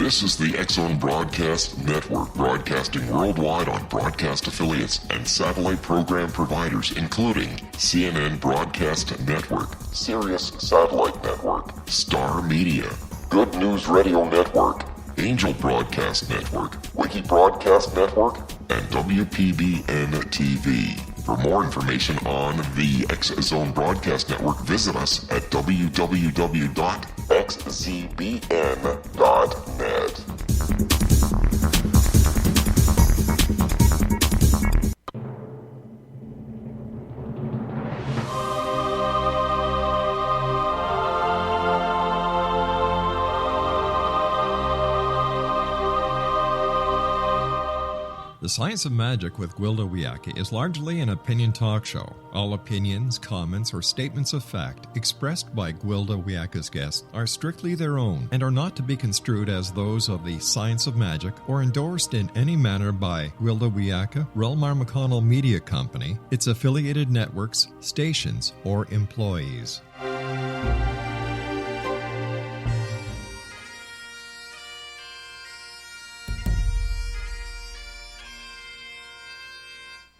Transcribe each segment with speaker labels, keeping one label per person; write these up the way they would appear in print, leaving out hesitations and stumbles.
Speaker 1: This is the X-Zone Broadcast Network, broadcasting worldwide on broadcast affiliates and satellite program providers, including CNN Broadcast Network, Sirius Satellite Network, Star Media, Good News Radio Network, Angel Broadcast Network, Wiki Broadcast Network, and WPBN TV. For more information on the X-Zone Broadcast Network, visit us at www.xzbn.net.
Speaker 2: The Science of Magic with Gwilda Wiyaka is largely an opinion talk show. All opinions, comments, or statements of fact expressed by Gwilda Wiyaka's guests are strictly their own and are not to be construed as those of the Science of Magic or endorsed in any manner by Gwilda Wiyaka, Relmar McConnell Media Company, its affiliated networks, stations, or employees.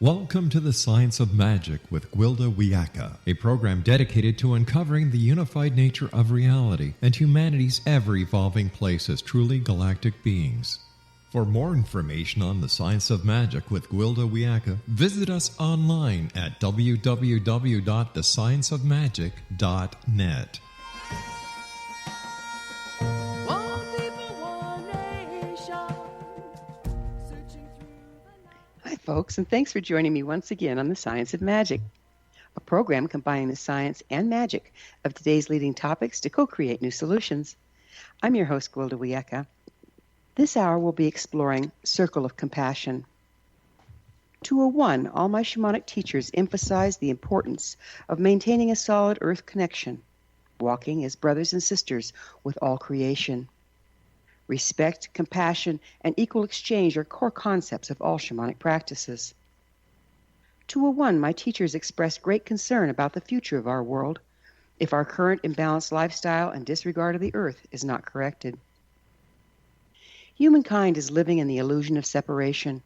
Speaker 2: Welcome to the Science of Magic with Gwilda Wiyaka, a program dedicated to uncovering the unified nature of reality and humanity's ever-evolving place as truly galactic beings. For more information on the Science of Magic with Gwilda Wiyaka, visit us online at www.thescienceofmagic.net.
Speaker 3: Folks, and thanks for joining me once again on The Science of Magic, a program combining the science and magic of today's leading topics to co-create new solutions. I'm your host, Gwilda Wiyaka. This hour we'll be exploring Circle of Compassion. 201, all my shamanic teachers emphasize the importance of maintaining a solid earth connection, walking as brothers and sisters with all creation. Respect, compassion, and equal exchange are core concepts of all shamanic practices. 201, my teachers express great concern about the future of our world if our current imbalanced lifestyle and disregard of the earth is not corrected. Humankind is living in the illusion of separation,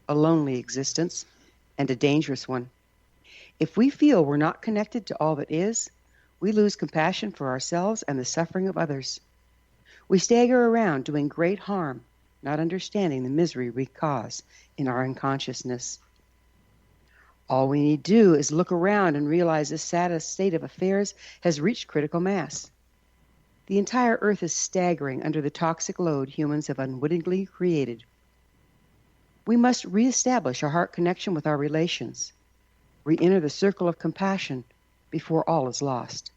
Speaker 3: a lonely existence, and a dangerous one. If we feel we're not connected to all that is, we lose compassion for ourselves and the suffering of others. We stagger around doing great harm, not understanding the misery we cause in our unconsciousness. All we need to do is look around and realize this saddest state of affairs has reached critical mass. The entire earth is staggering under the toxic load humans have unwittingly created. We must reestablish our heart connection with our relations, re-enter the circle of compassion before all is lost.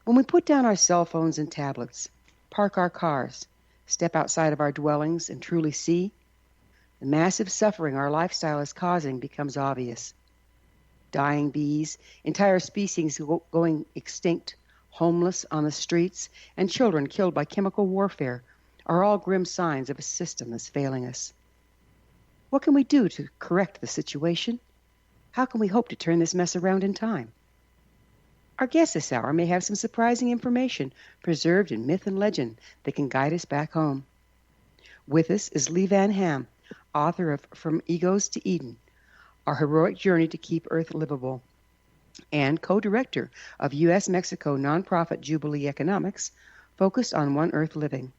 Speaker 3: When we put down our cell phones and tablets, park our cars, step outside of our dwellings, and truly see, the massive suffering our lifestyle is causing becomes obvious. Dying bees, entire species going extinct, homeless on the streets, and children killed by chemical warfare are all grim signs of a system that's failing us. What can we do to correct the situation? How can we hope to turn this mess around in time? Our guest this hour may have some surprising information preserved in myth and legend that can guide us back home. With us is Lee Van Ham, author of From Egos to Eden, Our Heroic Journey to Keep Earth Livable, and co-director of U.S. Mexico nonprofit Jubilee Economics, focused on OneEarth living.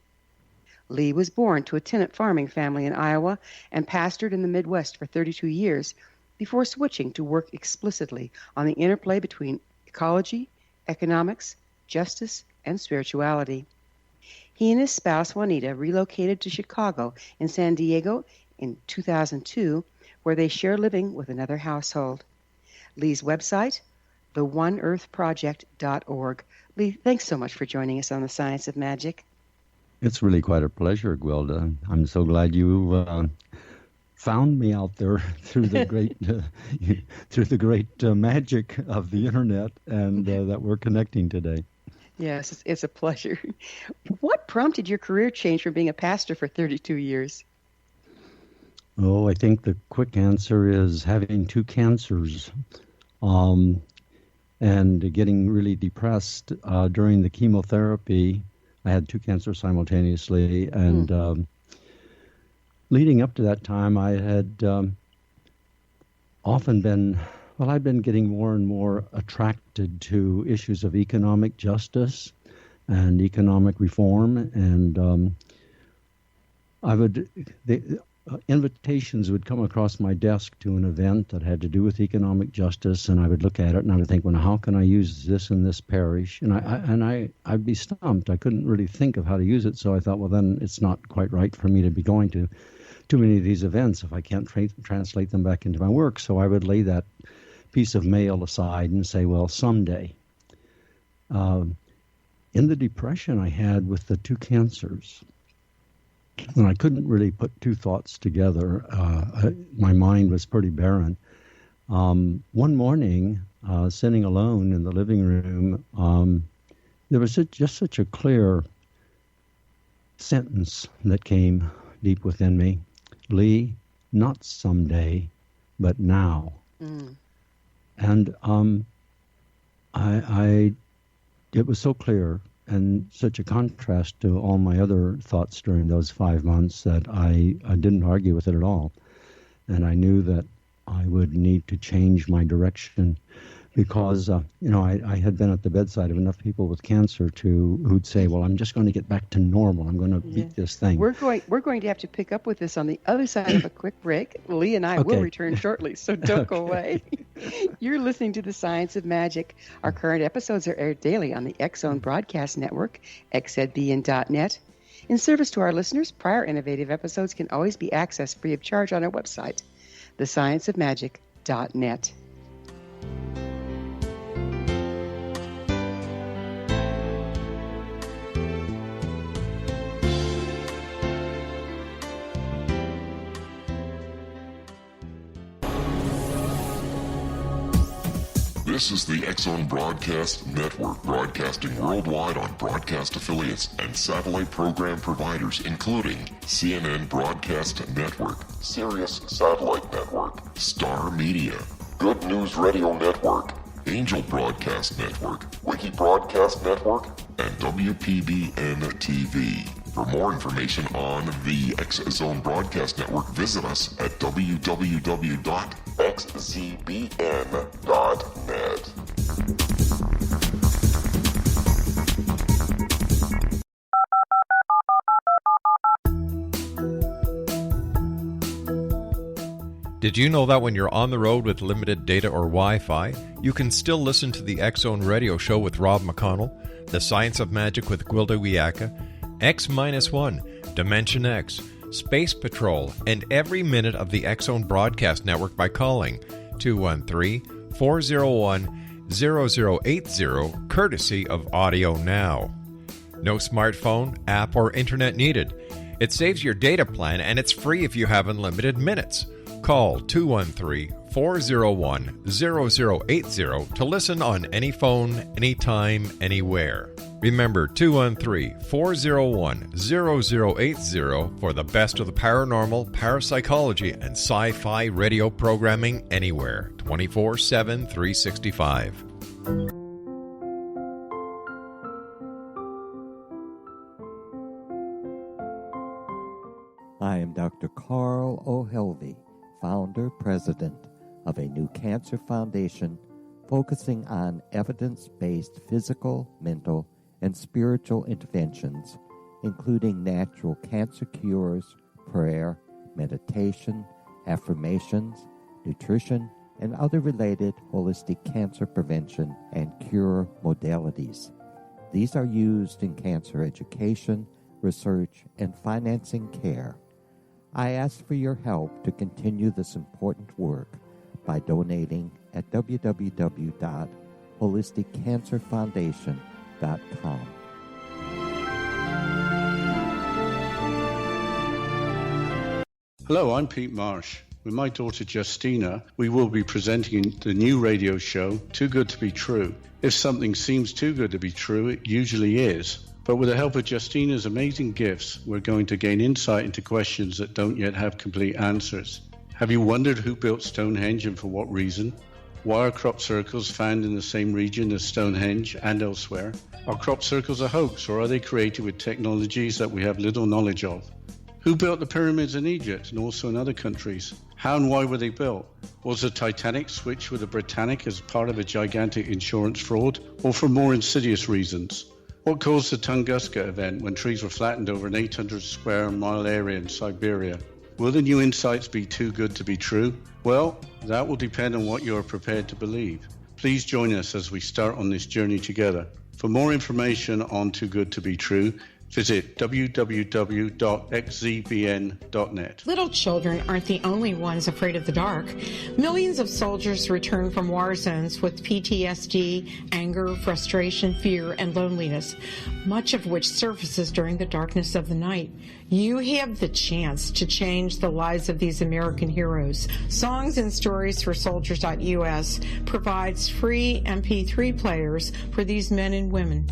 Speaker 3: Lee was born to a tenant-farming family in Iowa and pastored in the Midwest for 32 years before switching to work explicitly on the interplay between ecology, economics, justice, and spirituality. He and his spouse, Juanita, relocated to Chicago and San Diego in 2002, where they share living with another household. Lee's website, theoneearthproject.org. Lee, thanks so much for joining us on The Science of Magic.
Speaker 4: It's really quite a pleasure, Gwilda. I'm so glad you found me out there through the great magic of the internet, and that we're connecting today.
Speaker 3: Yes, it's a pleasure. What prompted your career change from being a pastor for 32 years?
Speaker 4: Oh, I think the quick answer is having two cancers, and getting really depressed during the chemotherapy. I had 2 cancers simultaneously, and leading up to that time, I had often been, well, I'd been getting more and more attracted to issues of economic justice and economic reform, and invitations would come across my desk to an event that had to do with economic justice, and I would look at it and I would think, well, how can I use this in this parish? And I'd be stumped. I couldn't really think of how to use it, so I thought, well, then it's not quite right for me to be going to too many of these events if I can't translate them back into my work. So I would lay that piece of mail aside and say, well, someday. In the depression I had with the 2 cancers, when I couldn't really put 2 thoughts together, my mind was pretty barren. One morning, sitting alone in the living room, there was just such a clear sentence that came deep within me. Lee, not someday, but now. And it was so clear and such a contrast to all my other thoughts during those 5 months that I didn't argue with it at all. And I knew that I would need to change my direction because, I had been at the bedside of enough people with cancer who'd say, well, I'm just going to get back to normal. I'm going to beat this thing.
Speaker 3: We're going to have to pick up with this on the other side of a quick break. Lee and I will return shortly, so don't go away. You're listening to The Science of Magic. Our current episodes are aired daily on the X-Zone Broadcast Network, xzbn.net. In service to our listeners, prior innovative episodes can always be accessed free of charge on our website, thescienceofmagic.net.
Speaker 1: This is the X-Zone Broadcast Network, broadcasting worldwide on broadcast affiliates and satellite program providers, including CNN Broadcast Network, Sirius Satellite Network, Star Media, Good News Radio Network, Angel Broadcast Network, Wiki Broadcast Network, and WPBN TV. For more information on the X-Zone Broadcast Network, visit us at www.xzbn.net.
Speaker 2: Did you know that when you're on the road with limited data or Wi-Fi, you can still listen to the X-Zone Radio Show with Rob McConnell, The Science of Magic with Gwilda Wiyaka, X-1, Dimension X, Space Patrol, and every minute of the X-Zone Broadcast Network by calling 213-401-0080, courtesy of Audio Now. No smartphone, app, or internet needed. It saves your data plan, and it's free if you have unlimited minutes. Call 213-401-0080 to listen on any phone, anytime, anywhere. Remember 213-401-0080 for the best of the paranormal, parapsychology, and sci-fi radio programming anywhere, 24/7, 365.
Speaker 5: I am Dr. Carl O'Helvey, founder, president of a new cancer foundation focusing on evidence-based physical, mental, and spiritual interventions, including natural cancer cures, prayer, meditation, affirmations, nutrition, and other related holistic cancer prevention and cure modalities. These are used in cancer education, research, and financing care. I ask for your help to continue this important work by donating at www.holisticcancerfoundation.com.
Speaker 6: Hello, I'm Pete Marsh. With my daughter Justina, we will be presenting the new radio show, Too Good to Be True. If something seems too good to be true, it usually is. But with the help of Justina's amazing gifts, we're going to gain insight into questions that don't yet have complete answers. Have you wondered who built Stonehenge and for what reason? Why are crop circles found in the same region as Stonehenge and elsewhere? Are crop circles a hoax, or are they created with technologies that we have little knowledge of? Who built the pyramids in Egypt and also in other countries? How and why were they built? Was the Titanic switched with the Britannic as part of a gigantic insurance fraud, or for more insidious reasons? What caused the Tunguska event when trees were flattened over an 800 square mile area in Siberia? Will the new insights be too good to be true? Well, that will depend on what you are prepared to believe. Please join us as we start on this journey together. For more information on Too Good to Be True, visit www.xzbn.net.
Speaker 7: Little children aren't the only ones afraid of the dark. Millions of soldiers return from war zones with PTSD, anger, frustration, fear, and loneliness, much of which surfaces during the darkness of the night. You have the chance to change the lives of these American heroes. Songs and Stories for Soldiers.us provides free MP3 players for these men and women.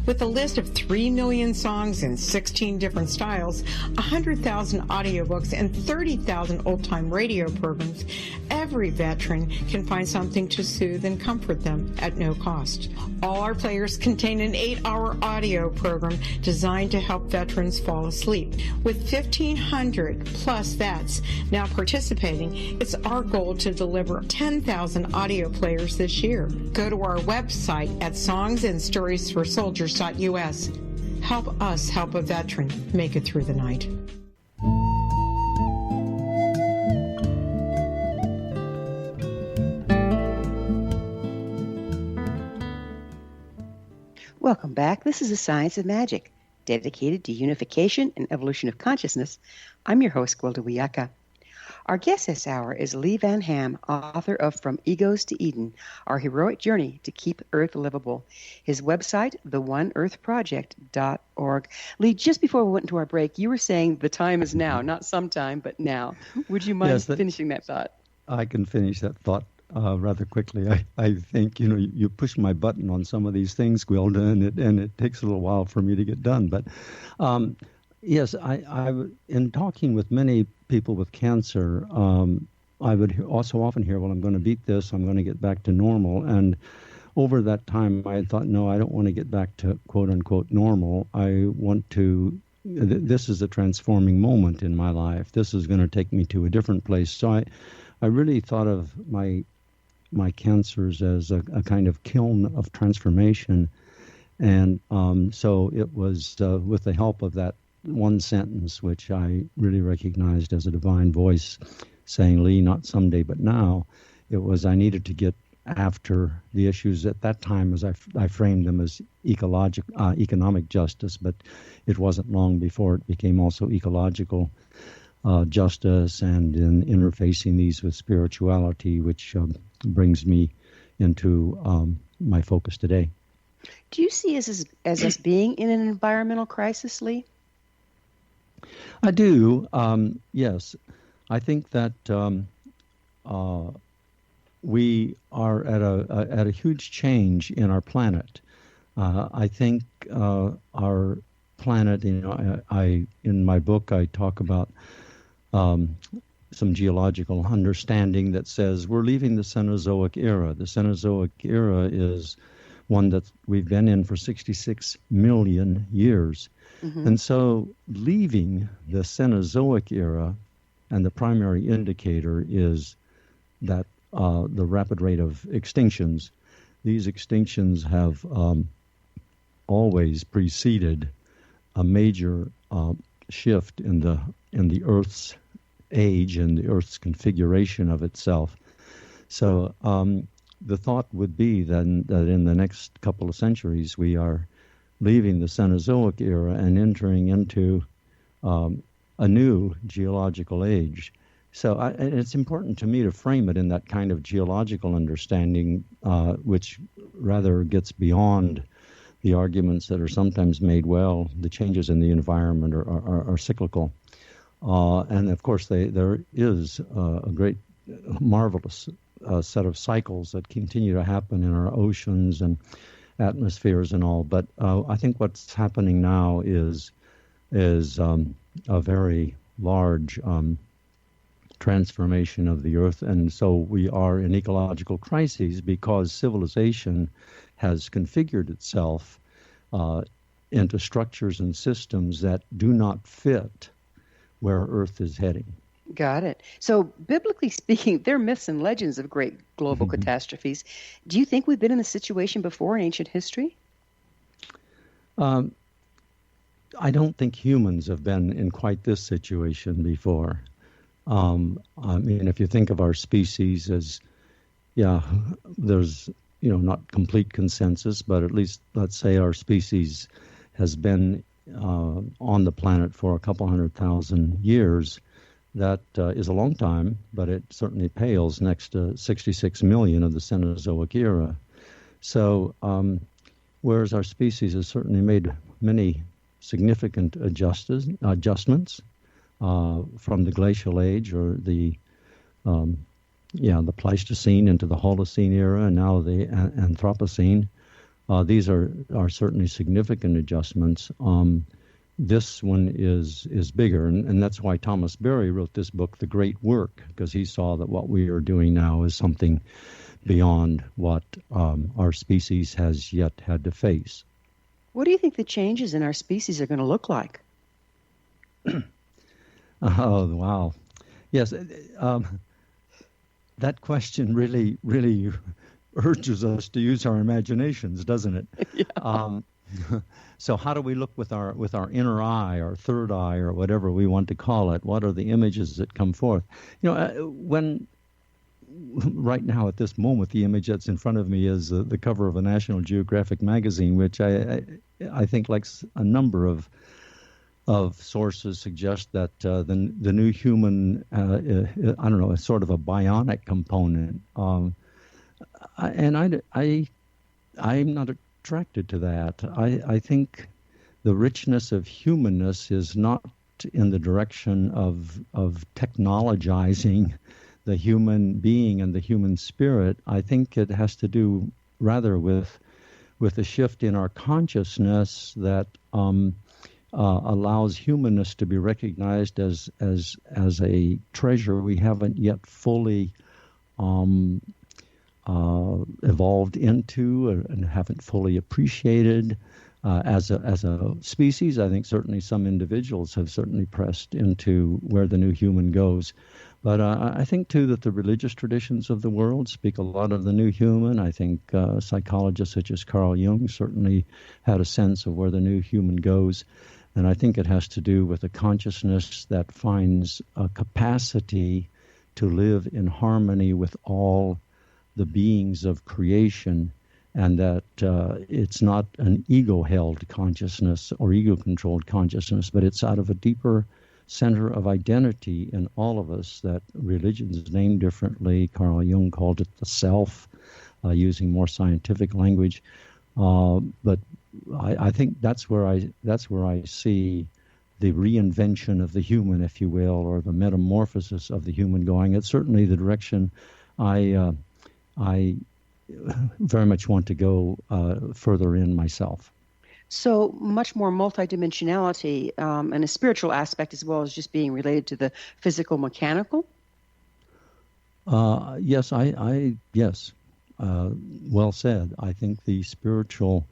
Speaker 7: With a list of 3 million songs in 16 different styles, 100,000 audiobooks, and 30,000 old-time radio programs, every veteran can find something to soothe and comfort them at no cost. All our players contain an 8-hour audio program designed to help veterans fall asleep. With 1,500 plus vets now participating, it's our goal to deliver 10,000 audio players this year. Go to our website at songsandstoriesforsoldiers.us. Help us help a veteran make it through the night.
Speaker 3: Welcome back. This is The Science of Magic, dedicated to unification and evolution of consciousness. I'm your host, Gwilda Wiyaka. Our guest this hour is Lee Van Ham, author of From Egos to Eden, Our Heroic Journey to Keep Earth Livable. His website, theoneearthproject.org. Lee, just before we went into our break, you were saying the time is now, not sometime, but now. Would you mind finishing that thought?
Speaker 4: I can finish that thought rather quickly. I think, you push my button on some of these things, Gwilda, and it takes a little while for me to get done. But yes, I in talking with many people with cancer, I would also often hear, well, I'm going to beat this, I'm going to get back to normal. And over that time, I had thought, no, I don't want to get back to quote unquote normal. I want to, this is a transforming moment in my life. This is going to take me to a different place. So I really thought of my cancers as a kind of kiln of transformation. And so it was with the help of that one sentence, which I really recognized as a divine voice saying, Lee, not someday, but now. It was I needed to get after the issues at that time, as I framed them as economic justice, but it wasn't long before it became also ecological justice, and in interfacing these with spirituality, which brings me into my focus today.
Speaker 3: Do you see us as us being in an environmental crisis, Lee?
Speaker 4: I do, yes. I think that we are at a huge change in our planet. I think our planet, I in my book I talk about some geological understanding that says we're leaving the Cenozoic era. The Cenozoic era is one that we've been in for 66 million years. Mm-hmm. And so leaving the Cenozoic era, and the primary indicator is that the rapid rate of extinctions. These extinctions have always preceded a major shift in the Earth's age and the Earth's configuration of itself. So the thought would be then that in the next couple of centuries we are leaving the Cenozoic era and entering into a new geological age. So it's important to me to frame it in that kind of geological understanding, which rather gets beyond the arguments that are sometimes made, well, the changes in the environment are cyclical. And of course, there is a great, marvelous set of cycles that continue to happen in our oceans and atmospheres and all. But I think what's happening now is a very large transformation of the earth. And so we are in ecological crises because civilization has configured itself into structures and systems that do not fit where Earth is heading.
Speaker 3: Got it. So, biblically speaking, there are myths and legends of great global catastrophes. Do you think we've been in this situation before in ancient history?
Speaker 4: I don't think humans have been in quite this situation before. I mean, if you think of our species as, there's, not complete consensus, but at least let's say our species has been on the planet for a couple 100,000 years. That is a long time, but it certainly pales next to 66 million of the Cenozoic era. So, whereas our species has certainly made many significant adjustments from the glacial age or the Pleistocene into the Holocene era and now the Anthropocene. These are certainly significant adjustments. This one is bigger, and that's why Thomas Berry wrote this book, The Great Work, because he saw that what we are doing now is something beyond what our species has yet had to face.
Speaker 3: What do you think the changes in our species are going to look like?
Speaker 4: Oh, wow. Yes, that question really, really urges us to use our imaginations, doesn't it?
Speaker 3: Yeah.
Speaker 4: So how do we look with our inner eye, our third eye, or whatever we want to call it? What are the images that come forth? When right now at this moment, the image that's in front of me is the cover of a National Geographic magazine, which I think, like a number of sources, suggest that the new human, is sort of a bionic component, and I'm not attracted to that. I think the richness of humanness is not in the direction of technologizing the human being and the human spirit. I think it has to do rather with a shift in our consciousness that allows humanness to be recognized as a treasure we haven't yet fully evolved into and haven't fully appreciated as a species. I think certainly some individuals have certainly pressed into where the new human goes. But I think, too, that the religious traditions of the world speak a lot of the new human. I think psychologists such as Carl Jung certainly had a sense of where the new human goes. And I think it has to do with a consciousness that finds a capacity to live in harmony with all the beings of creation, and that it's not an ego-held consciousness or ego-controlled consciousness, but it's out of a deeper center of identity in all of us that religions name differently. Carl Jung called it the self, using more scientific language. But I think that's where I see the reinvention of the human, if you will, or the metamorphosis of the human going. It's certainly the direction I very much want to go further in myself.
Speaker 3: So much more multidimensionality and a spiritual aspect as well as just being related to the physical mechanical?
Speaker 4: Yes, yes. Well said. I think the spiritual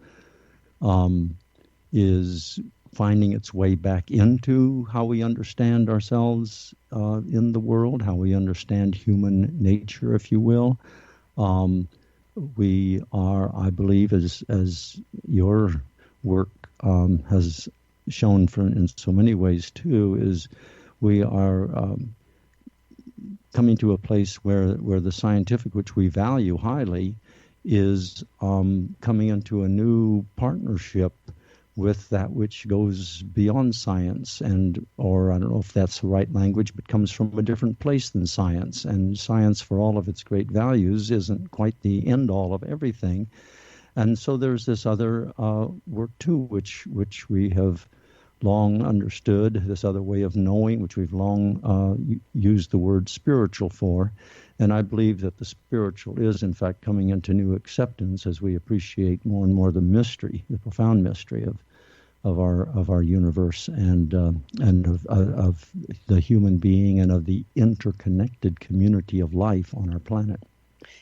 Speaker 4: is finding its way back into how we understand ourselves in the world, how we understand human nature, if you will. We are, I believe, as your work has shown in so many ways too, is we are coming to a place where the scientific, which we value highly, is coming into a new partnership with that which goes beyond science, or I don't know if that's the right language, but comes from a different place than science. And science, for all of its great values, isn't quite the end-all of everything. And so there's this other work, too, which we have long understood, this other way of knowing, which we've long used the word spiritual for. And I believe that the spiritual is, in fact, coming into new acceptance as we appreciate more and more the mystery, the profound mystery our universe and of the human being and of the interconnected community of life on our planet.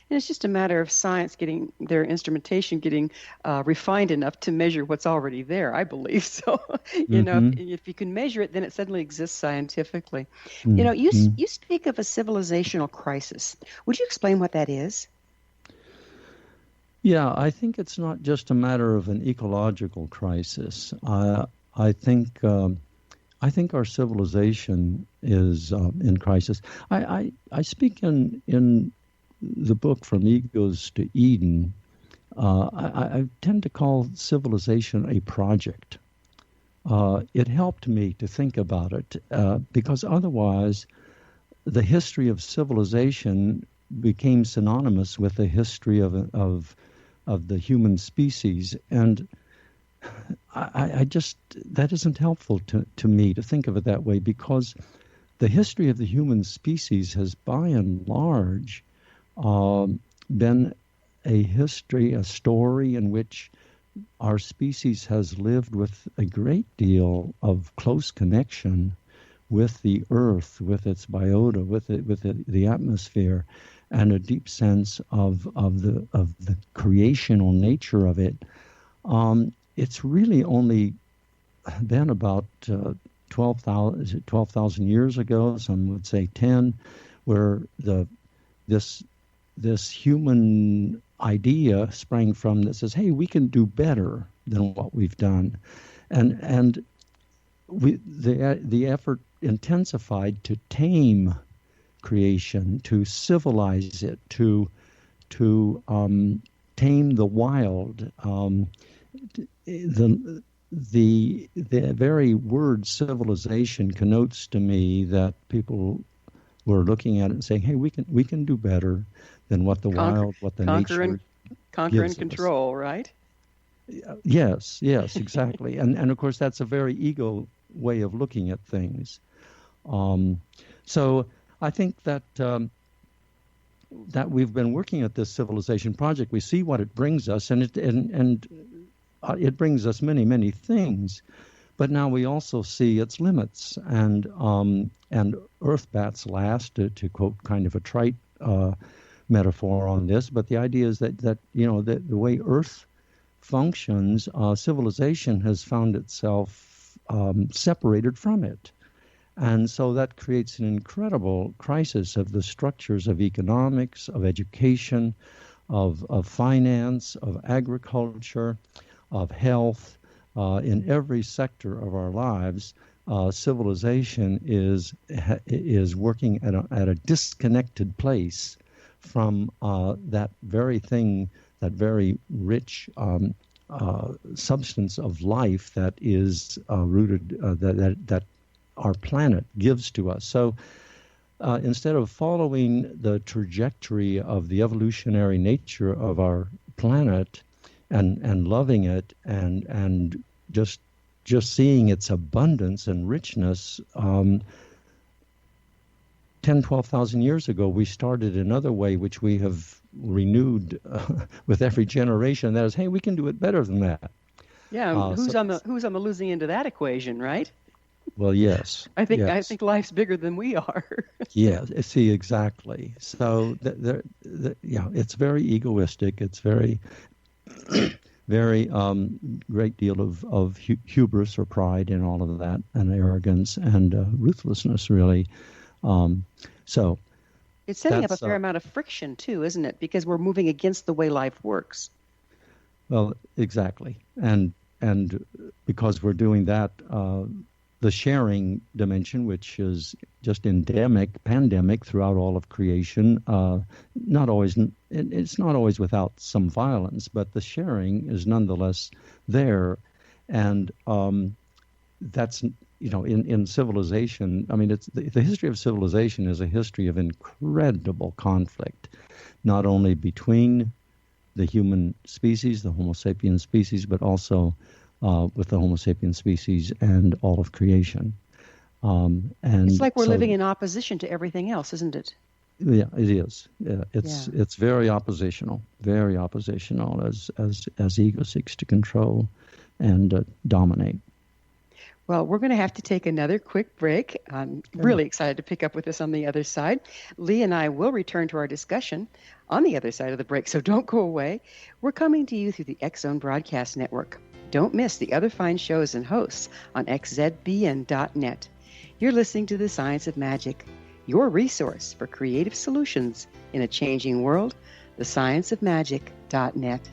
Speaker 3: And it's just a matter of science getting their instrumentation getting refined enough to measure what's already there, I believe. So, if you can measure it, then it suddenly exists scientifically. You speak of a civilizational crisis. Would you explain what that is?
Speaker 4: Yeah, I think it's not just a matter of an ecological crisis. I think our civilization is in crisis. I speak in the book From Egos to Eden. I tend to call civilization a project. It helped me to think about it because otherwise the history of civilization became synonymous with the history of the human species, and I just, that isn't helpful to me to think of it that way, because the history of the human species has by and large been a story in which our species has lived with a great deal of close connection with the earth, with its biota, with the atmosphere, and a deep sense of the creational nature of it. It's really only been about 12,000 years ago, some would say 10, where this human idea sprang from that says, hey, we can do better than what we've done. And the effort intensified to tame creation, to civilize it, to tame the wild. The very word civilization connotes to me that people were looking at it and saying, hey, we can do better than what the wild, what the nature
Speaker 3: conquer and control, right?
Speaker 4: Yes, exactly. and of course that's a very ego way of looking at things. So I think that we've been working at this civilization project. We see what it brings us, and it brings us many, many things. But now we also see its limits, and earth bats last, to quote kind of a trite metaphor on this. But the idea is that the way Earth functions, civilization has found itself separated from it. And so that creates an incredible crisis of the structures of economics, of education, of finance, of agriculture, of health. In every sector of our lives, civilization is working at a disconnected place from that very thing, that very rich substance of life that is rooted, that our planet gives to us. So instead of following the trajectory of the evolutionary nature of our planet and loving it and just seeing its abundance and richness, 12,000 years ago, we started another way, which we have renewed with every generation. That is, hey, we can do it better than that.
Speaker 3: Yeah, who's on the losing end of that equation, right?
Speaker 4: Well, yes.
Speaker 3: I think life's bigger than we are.
Speaker 4: Yeah, see, exactly. So, it's very egoistic. It's very, very great deal of hubris or pride in all of that, and arrogance and ruthlessness, really. So
Speaker 3: it's setting up a fair amount of friction too, isn't it? Because we're moving against the way life works.
Speaker 4: Well, exactly, and because we're doing that, the sharing dimension, which is just pandemic throughout all of creation, it's not always without some violence, but the sharing is nonetheless there, and that's. In civilization, I mean, it's the history of civilization is a history of incredible conflict, not only between the human species, the Homo sapiens species, but also with the Homo sapiens species and all of creation. And
Speaker 3: it's like we're living in opposition to everything else, isn't it?
Speaker 4: Yeah, it is. It's very oppositional as ego seeks to control and dominate.
Speaker 3: Well, we're going to have to take another quick break. I'm really excited to pick up with us on the other side. Lee and I will return to our discussion on the other side of the break, so don't go away. We're coming to you through the X-Zone Broadcast Network. Don't miss the other fine shows and hosts on xzbn.net. You're listening to The Science of Magic, your resource for creative solutions in a changing world, thescienceofmagic.net.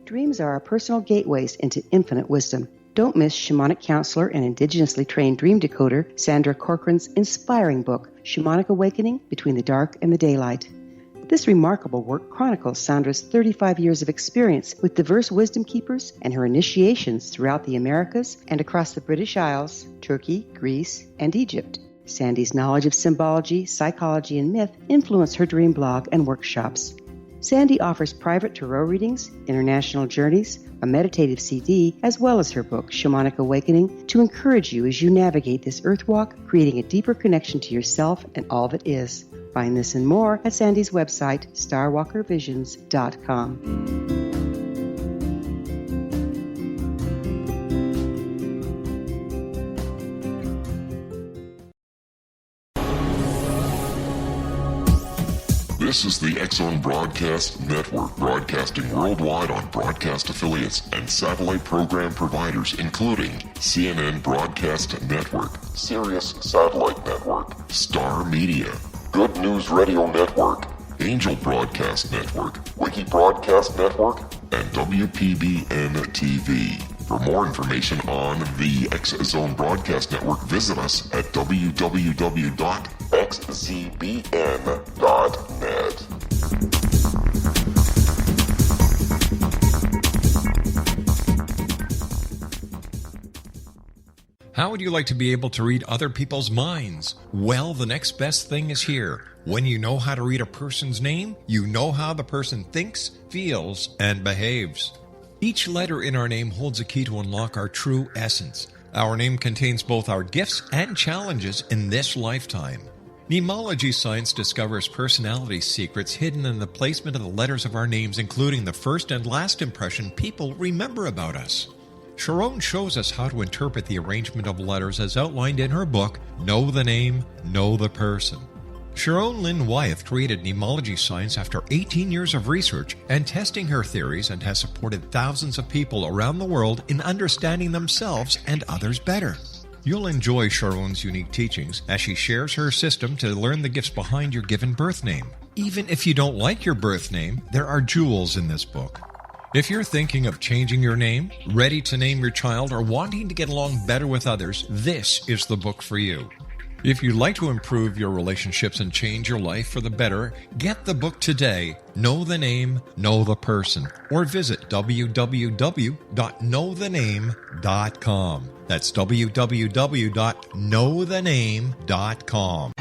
Speaker 3: Dreams are our personal gateways into infinite wisdom. Don't miss shamanic counselor and indigenously trained dream decoder Sandra Corcoran's inspiring book, Shamanic Awakening Between the Dark and the Daylight. This remarkable work chronicles Sandra's 35 years of experience with diverse wisdom keepers and her initiations throughout the Americas and across the British Isles, Turkey, Greece, and Egypt. Sandy's knowledge of symbology, psychology, and myth influence her dream blog and workshops. Sandy offers private tarot readings, international journeys, a meditative CD, as well as her book, Shamanic Awakening, to encourage you as you navigate this earth walk, creating a deeper connection to yourself and all that is. Find this and more at Sandy's website, starwalkervisions.com.
Speaker 1: This is the X-Zone Broadcast Network, broadcasting worldwide on broadcast affiliates and satellite program providers, including CNN Broadcast Network, Sirius Satellite Network, Star Media, Good News Radio Network, Angel Broadcast Network, Wiki Broadcast Network, and WPBN TV. For more information on the X-Zone Broadcast Network, visit us at www.xzbn.net.
Speaker 2: How would you like to be able to read other people's minds? Well, the next best thing is here. When you know how to read a person's name, you know how the person thinks, feels, and behaves. Each letter in our name holds a key to unlock our true essence. Our name contains both our gifts and challenges in this lifetime. Mnemology science discovers personality secrets hidden in the placement of the letters of our names, including the first and last impression people remember about us. Sharon shows us how to interpret the arrangement of letters as outlined in her book, Know the Name, Know the Person. Sharon Lynn Wyeth created mnemology science after 18 years of research and testing her theories, and has supported thousands of people around the world in understanding themselves and others better. You'll enjoy Sharon's unique teachings as she shares her system to learn the gifts behind your given birth name. Even if you don't like your birth name, there are jewels in this book. If you're thinking of changing your name, ready to name your child, or wanting to get along better with others, this is the book for you. If you'd like to improve your relationships and change your life for the better, get the book today, Know the Name, Know the Person, or visit www.knowthename.com. That's www.knowthename.com.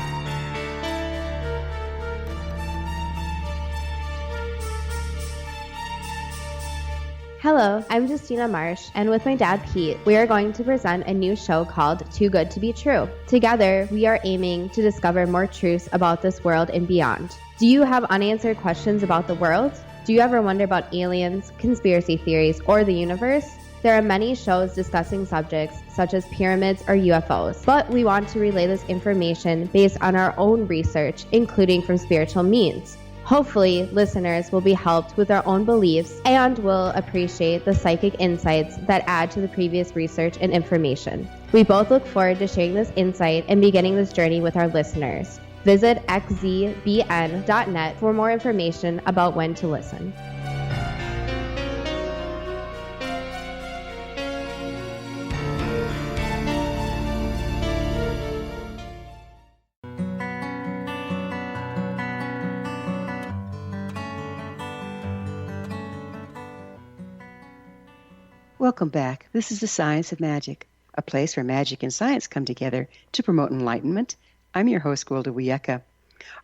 Speaker 8: Hello, I'm Justina Marsh, and with my dad Pete, we are going to present a new show called Too Good to Be True. Together, we are aiming to discover more truths about this world and beyond. Do you have unanswered questions about the world? Do you ever wonder about aliens, conspiracy theories, or the universe? There are many shows discussing subjects such as pyramids or UFOs, but we want to relay this information based on our own research, including from spiritual means. Hopefully, listeners will be helped with their own beliefs and will appreciate the psychic insights that add to the previous research and information. We both look forward to sharing this insight and beginning this journey with our listeners. Visit xzbn.net for more information about when to listen.
Speaker 3: Welcome back. This is The Science of Magic. a place where magic and science come together to promote enlightenment. I'm your host, Gwilda Wiyaka.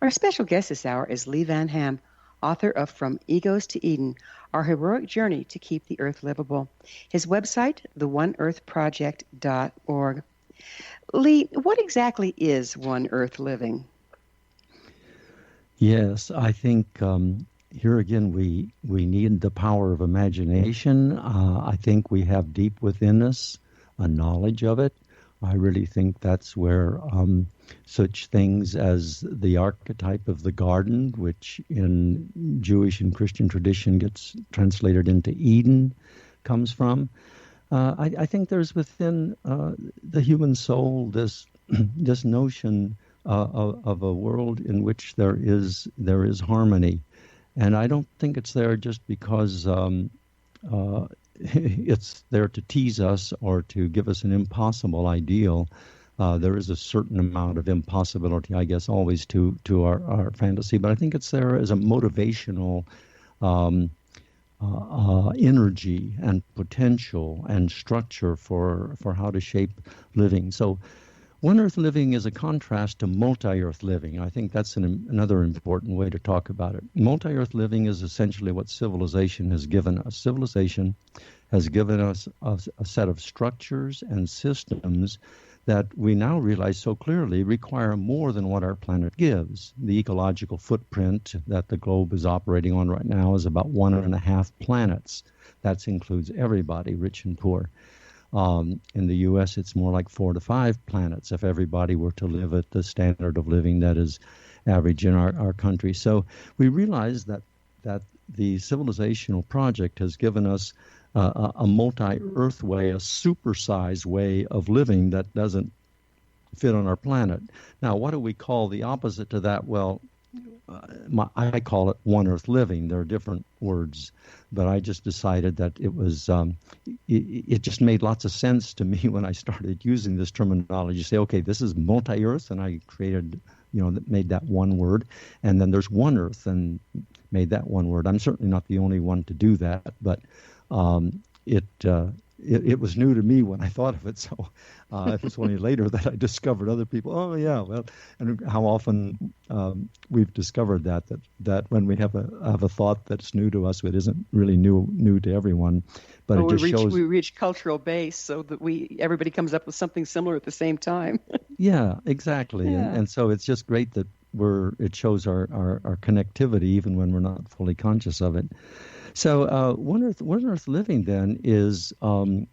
Speaker 3: Our special guest this hour is Lee Van Ham, author of From Egos to Eden, Our Heroic Journey to Keep the Earth Livable. His website, theoneearthproject.org. Lee, what exactly is One Earth Living?
Speaker 4: Yes, I think here again we need the power of imagination. I think we have deep within us a knowledge of it. I really think that's where such things as the archetype of the garden, which in Jewish and Christian tradition gets translated into Eden, comes from. I think there's within the human soul this this notion of a world in which there is harmony, and I don't think it's there just because it's there to tease us or to give us an impossible ideal. There is a certain amount of impossibility, I guess, always to our fantasy, but I think it's there as a motivational energy and potential and structure for how to shape living. So One Earth living is a contrast to multi-Earth living. I think that's another important way to talk about it. Multi-Earth living is essentially what civilization has given us. Civilization has given us a set of structures and systems that we now realize so clearly require more than what our planet gives. The ecological footprint that the globe is operating on right now is about 1.5 planets. That includes everybody, rich and poor. In the U.S., it's more like 4 to 5 planets if everybody were to live at the standard of living that is average in our country. So we realize that the civilizational project has given us a multi-Earth way, a supersized way of living that doesn't fit on our planet. Now, what do we call the opposite to that? Well, I call it One Earth living. There are different words, but I just decided that it was it just made lots of sense to me when I started using this terminology. Say, okay, this is multi-Earth, and I created, made that one word, and then there's One Earth, and made that one word. I'm certainly not the only one to do that, but it was new to me when I thought of it. So it was only later that I discovered other people. Oh yeah, well, and how often we've discovered that when we have a thought that's new to us, it isn't really new to everyone, but it just shows
Speaker 3: we reach cultural base, so that everybody comes up with something similar at the same time.
Speaker 4: Yeah, exactly, yeah. And so it's just great that it shows our connectivity even when we're not fully conscious of it. So One Earth living then is well,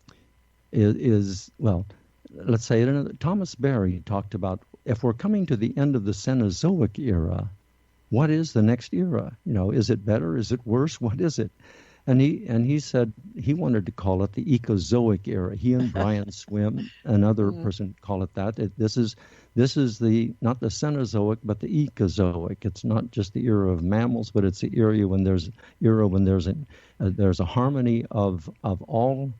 Speaker 4: let's say it. Thomas Berry talked about if we're coming to the end of the Cenozoic era, what is the next era? Is it better? Is it worse? What is it? And he said he wanted to call it the Ecozoic era. He and Brian Swim, another person, call it that. This is the not the Cenozoic but the Ecozoic. It's not just the era of mammals, but it's the era when there's a harmony of all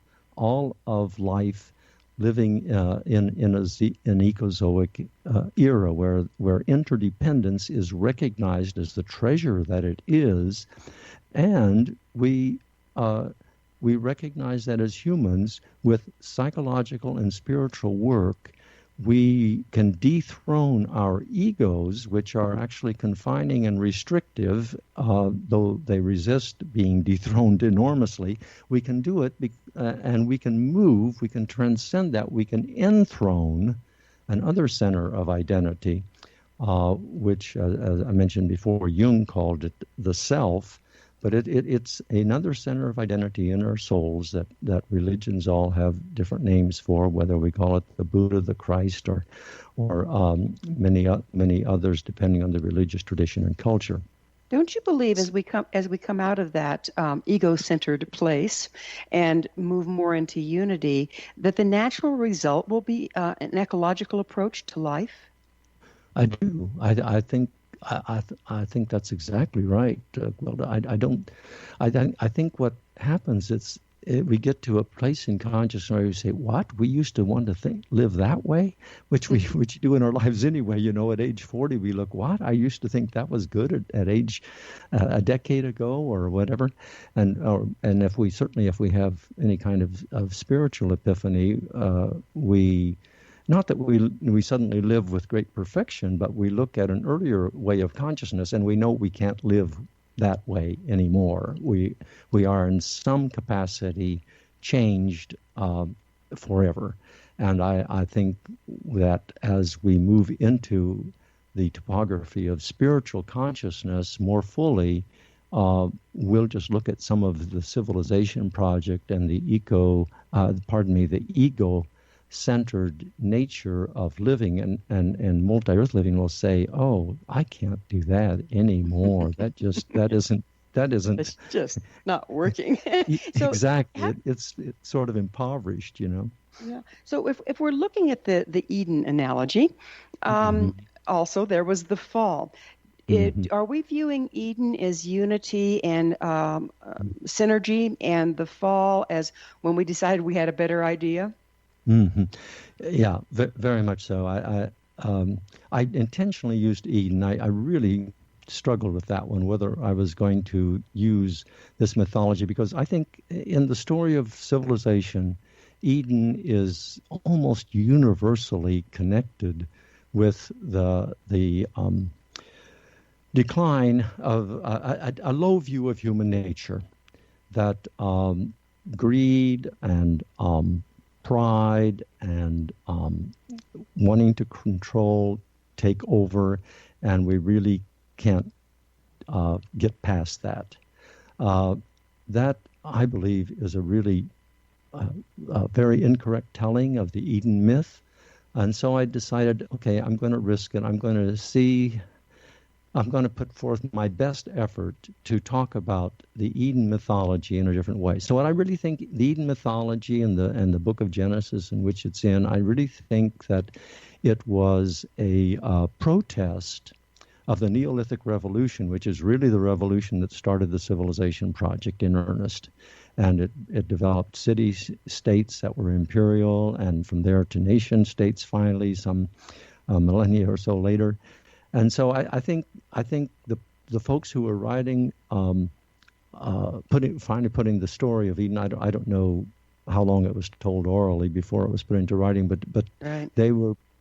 Speaker 4: of life living in an Ecozoic era where interdependence is recognized as the treasure that it is, and we recognize that as humans, with psychological and spiritual work, we can dethrone our egos, which are actually confining and restrictive, though they resist being dethroned enormously. We can do it, and we can move, we can transcend that, we can enthrone another center of identity, which, as I mentioned before, Jung called it the self. But it's another center of identity in our souls that religions all have different names for, whether we call it the Buddha, the Christ, or many others, depending on the religious tradition and culture.
Speaker 3: Don't you believe as we come out of that ego-centered place and move more into unity, that the natural result will be an ecological approach to life?
Speaker 4: I do. I think that's exactly right, Gwilda. I think what happens we get to a place in consciousness where we say, "What? We used to want to live that way," which we do in our lives anyway. At age 40, we look, "What? I used to think that was good at age a decade ago or whatever," and if we have any kind of spiritual epiphany, we. Not that we suddenly live with great perfection, but we look at an earlier way of consciousness and we know we can't live that way anymore. We are in some capacity changed forever. And I think that as we move into the topography of spiritual consciousness more fully, we'll just look at some of the civilization project and the ego-centered nature of living and multi-earth living will say, "Oh, I can't do that anymore. that isn't
Speaker 3: It's just not working." So
Speaker 4: exactly. It's sort of impoverished,
Speaker 3: Yeah. So if we're looking at the Eden analogy, also there was the fall. Are we viewing Eden as unity and synergy, and the fall as when we decided we had a better idea?
Speaker 4: Mm-hmm. Yeah, very much so. I intentionally used Eden. I really struggled with that one, whether I was going to use this mythology, because I think in the story of civilization, Eden is almost universally connected with the decline of a low view of human nature, that greed and pride and wanting to control take over, and we really can't get past that. That, I believe, is a really very incorrect telling of the Eden myth. And so I decided, okay, I'm going to risk it. I'm going to put forth my best effort to talk about the Eden mythology in a different way. So what I really think, the Eden mythology and the book of Genesis in which it's in, I really think that it was a protest of the Neolithic Revolution, which is really the revolution that started the civilization project in earnest. And it developed city-states that were imperial, and from there to nation-states finally, some millennia or so later. And so I think the folks who were writing, finally putting the story of Eden, I don't know how long it was told orally before it was put into writing, but
Speaker 3: right.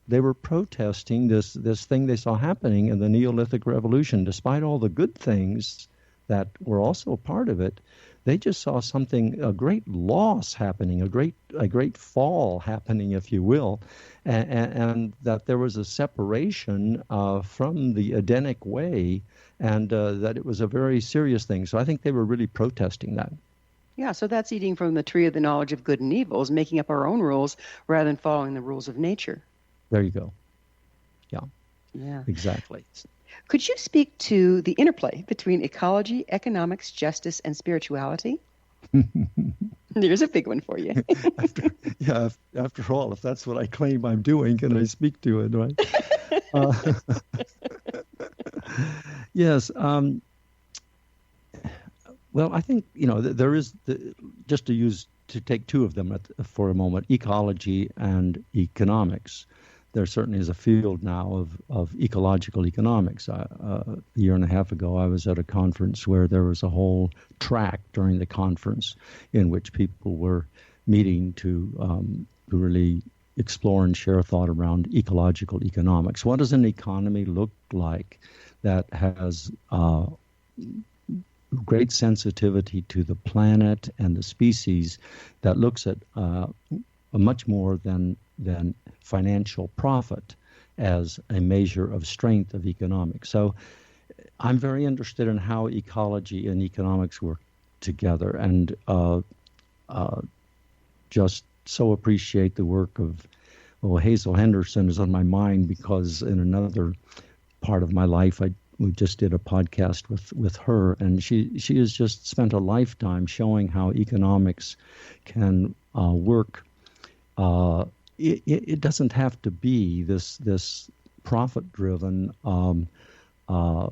Speaker 4: They were protesting this thing they saw happening in the Neolithic Revolution. Despite all the good things that were also a part of it, they just saw a great loss happening, a great fall happening, if you will, and that there was a separation from the Edenic way, and that it was a very serious thing. So I think they were really protesting that.
Speaker 3: Yeah, so that's eating from the tree of the knowledge of good and evil, is making up our own rules rather than following the rules of nature.
Speaker 4: There you go.
Speaker 3: Yeah.
Speaker 4: Exactly.
Speaker 3: Could you speak to the interplay between ecology, economics, justice, and spirituality? There's a big one for you.
Speaker 4: After all, if that's what I claim I'm doing, can I speak to it, right? Yes. Well, I think, there is, just to take two of them for a moment, ecology and economics. There certainly is a field now of ecological economics. A year and a half ago, I was at a conference where there was a whole track during the conference in which people were meeting to really explore and share thought around ecological economics. What does an economy look like that has great sensitivity to the planet and the species, that looks at much more than financial profit as a measure of strength of economics? So I'm very interested in how ecology and economics work together, and just so appreciate the work of Hazel Henderson is on my mind, because in another part of my life we just did a podcast with her, and she has just spent a lifetime showing how economics can work. It doesn't have to be this profit-driven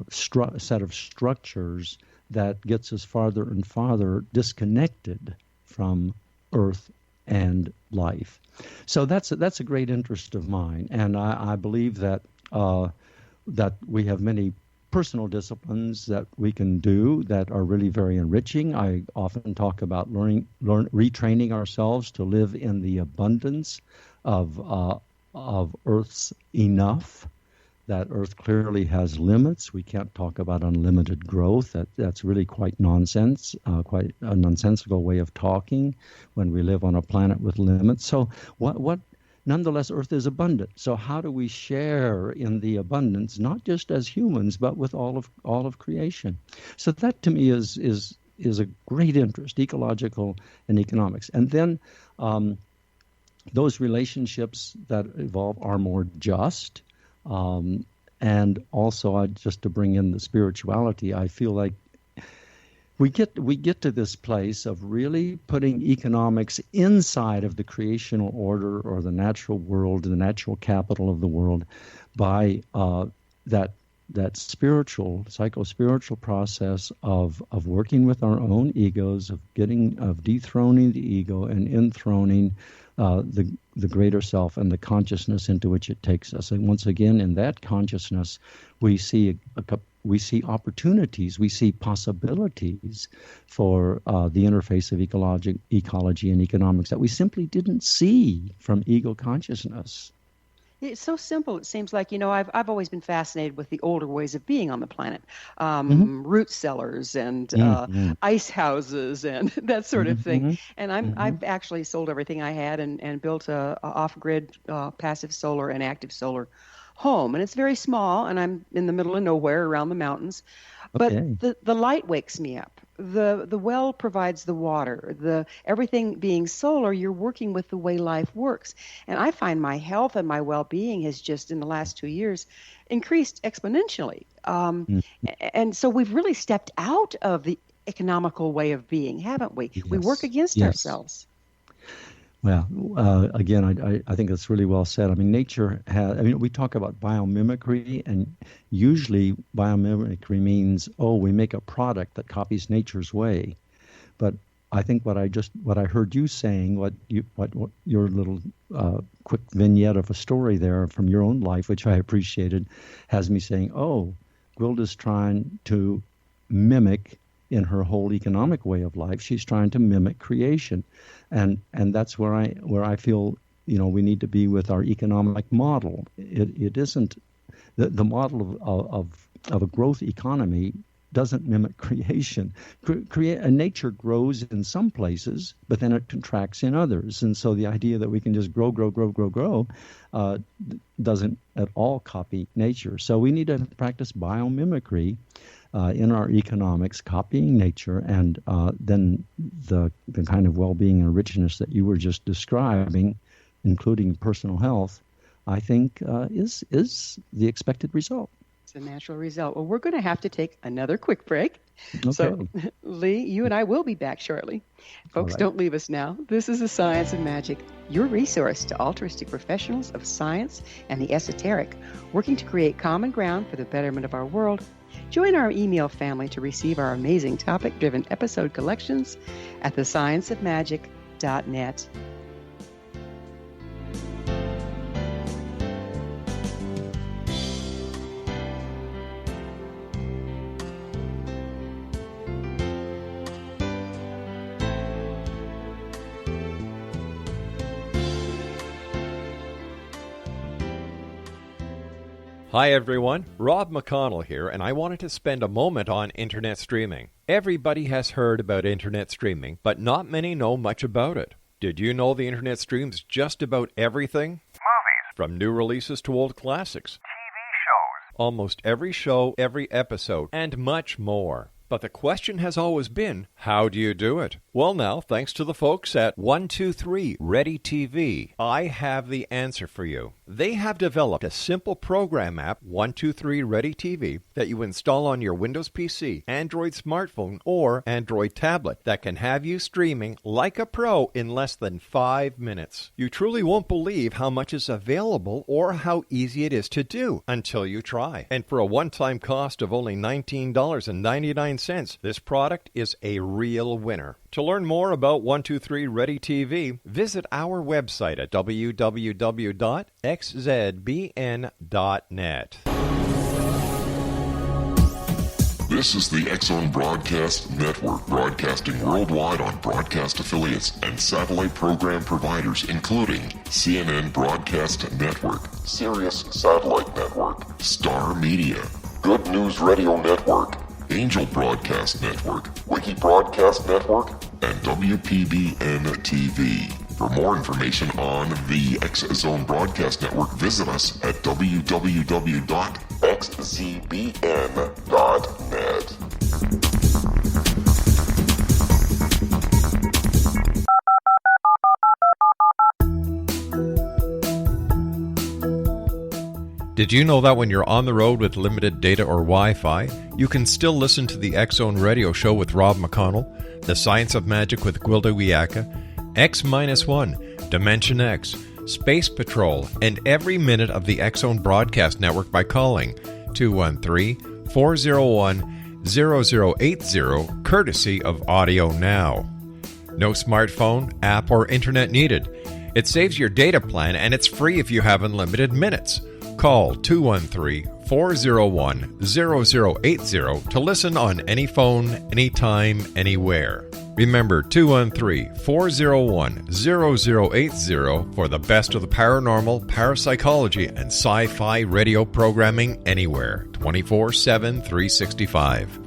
Speaker 4: set of structures that gets us farther and farther disconnected from Earth and life. So that's a great interest of mine, and I believe that that we have many personal disciplines that we can do that are really very enriching. I often talk about retraining ourselves to live in the abundance of Earth's enough. That Earth clearly has limits. We can't talk about unlimited growth. That's really quite nonsense, quite a nonsensical way of talking when we live on a planet with limits. So nonetheless, Earth is abundant. So how do we share in the abundance, not just as humans, but with all of creation? So that to me is a great interest, ecological and economics. And then those relationships that evolve are more just. And also, just to bring in the spirituality, I feel like we get to this place of really putting economics inside of the creational order or the natural world, the natural capital of the world, by that spiritual, psycho-spiritual process of working with our own egos, of dethroning the ego and enthroning the greater self and the consciousness into which it takes us. And once again, in that consciousness, we see opportunities, we see possibilities for the interface of ecology and economics that we simply didn't see from ego consciousness.
Speaker 3: It's so simple. It seems like, I've always been fascinated with the older ways of being on the planet. Root cellars and ice houses and that sort of thing. And I've actually sold everything I had and built a off-grid passive solar and active solar home. And it's very small, and I'm in the middle of nowhere around the mountains. But the light wakes me up. The well provides the water. Everything being solar, you're working with the way life works. And I find my health and my well-being has just in the last 2 years increased exponentially. And so we've really stepped out of the economical way of being, haven't we? Yes. We work against ourselves.
Speaker 4: Well, again, I think that's really well said. I mean, nature has, we talk about biomimicry, and usually biomimicry means, we make a product that copies nature's way. But I think what I heard you saying, what your little quick vignette of a story there from your own life, which I appreciated, has me saying, Gwilda's trying to mimic in her whole economic way of life. She's trying to mimic creation. And that's where I feel, we need to be with our economic model. It isn't the model of a growth economy doesn't mimic creation. Nature grows in some places, but then it contracts in others. And so the idea that we can just grow doesn't at all copy nature. So we need to practice biomimicry in our economics, copying nature, and then the kind of well-being and richness that you were just describing, including personal health, I think is the expected result.
Speaker 3: It's a natural result. Well, we're going to have to take another quick break. Okay. So, Lee, you and I will be back shortly. Folks, right. Don't leave us now. This is The Science of Magic, your resource to altruistic professionals of science and the esoteric, working to create common ground for the betterment of our world. Join our email family to receive our amazing topic-driven episode collections at thescienceofmagic.net.
Speaker 2: Hi everyone, Rob McConnell here, and I wanted to spend a moment on internet streaming. Everybody has heard about internet streaming, but not many know much about it. Did you know the internet streams just about everything?
Speaker 9: Movies.
Speaker 2: From new releases to old classics.
Speaker 9: TV shows.
Speaker 2: Almost every show, every episode, and much more. But the question has always been, how do you do it? Well now, thanks to the folks at 123 Ready TV, I have the answer for you. They have developed a simple program app, 123 Ready TV, that you install on your Windows PC, Android smartphone, or Android tablet that can have you streaming like a pro in less than 5 minutes. You truly won't believe how much is available or how easy it is to do until you try. And for a one-time cost of only $19.99, this product is a real winner. To To learn more about 123 Ready TV, visit our website at www.xzbn.net.
Speaker 1: This is the X-Zone Broadcast Network, broadcasting worldwide on broadcast affiliates and satellite program providers, including CNN Broadcast Network, Sirius Satellite Network, Star Media, Good News Radio Network, Angel Broadcast Network, Wiki Broadcast Network, and WPBN TV. For more information on the X-Zone Broadcast Network, visit us at www.xzbn.net.
Speaker 2: Did you know that when you're on the road with limited data or Wi-Fi, you can still listen to the X-Zone Radio Show with Rob McConnell, The Science of Magic with Gwilda Wiyaka, X-1, Dimension X, Space Patrol, and every minute of the X-Zone Broadcast Network by calling 213-401-0080, courtesy of Audio Now. No smartphone, app, or internet needed. It saves your data plan, and it's free if you have unlimited minutes. Call 213-401-0080 to listen on any phone, anytime, anywhere. Remember 213-401-0080 for the best of the paranormal, parapsychology, and sci-fi radio programming anywhere, 24/7, 365.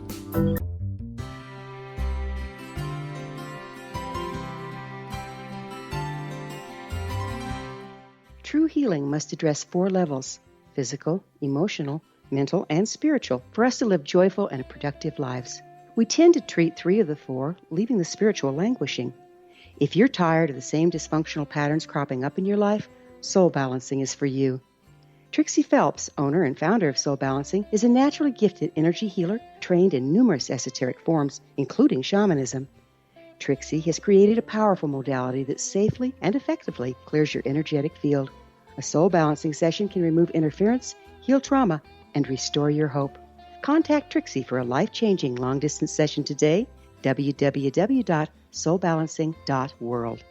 Speaker 3: True healing must address 4 levels: physical, emotional, mental, and spiritual, for us to live joyful and productive lives. We tend to treat 3 of the 4, leaving the spiritual languishing. If you're tired of the same dysfunctional patterns cropping up in your life, Soul Balancing is for you. Trixie Phelps, owner and founder of Soul Balancing, is a naturally gifted energy healer trained in numerous esoteric forms, including shamanism. Trixie has created a powerful modality that safely and effectively clears your energetic field. A soul balancing session can remove interference, heal trauma, and restore your hope. Contact Trixie for a life-changing long-distance session today, www.soulbalancing.world.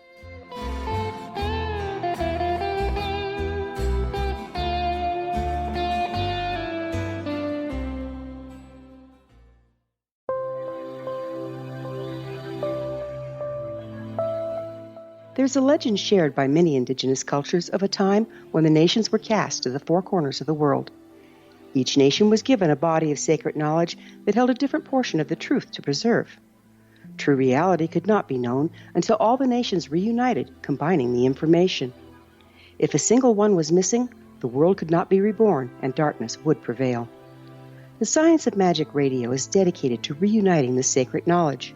Speaker 3: There's a legend shared by many indigenous cultures of a time when the nations were cast to the 4 corners of the world. Each nation was given a body of sacred knowledge that held a different portion of the truth to preserve. True reality could not be known until all the nations reunited, combining the information. If a single one was missing, the world could not be reborn and darkness would prevail. The Science of Magic Radio is dedicated to reuniting the sacred knowledge.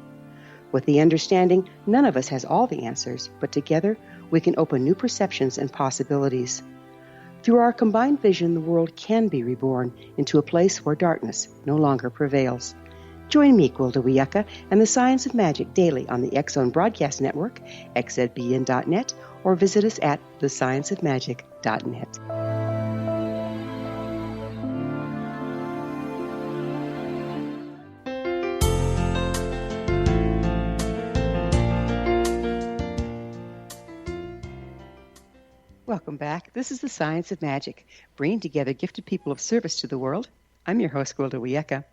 Speaker 3: With the understanding, none of us has all the answers, but together we can open new perceptions and possibilities. Through our combined vision, the world can be reborn into a place where darkness no longer prevails. Join me, Gwilda Wiyaka, and the Science of Magic daily on the X-Zone Broadcast Network, xzbn.net, or visit us at thescienceofmagic.net. Welcome back. This is the Science of Magic, bringing together gifted people of service to the world. I'm your host, Gwilda Wiyaka.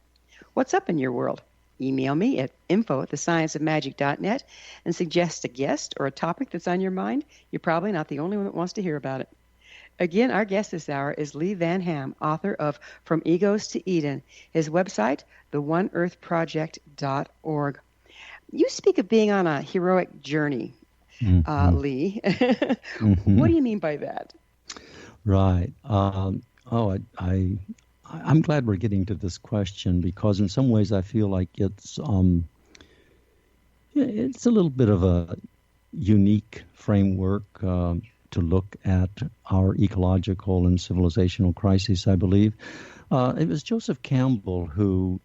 Speaker 3: What's up in your world? Email me at info@thescienceofmagic.net and suggest a guest or a topic that's on your mind. You're probably not the only one that wants to hear about it. Again, our guest this hour is Lee Van Ham, author of From Egos to Eden. His website, theoneearthproject.org. You speak of being on a heroic journey. Lee. What do you mean by that?
Speaker 4: Right. I'm glad we're getting to this question because in some ways I feel like it's a little bit of a unique framework to look at our ecological and civilizational crises, I believe. It was Joseph Campbell who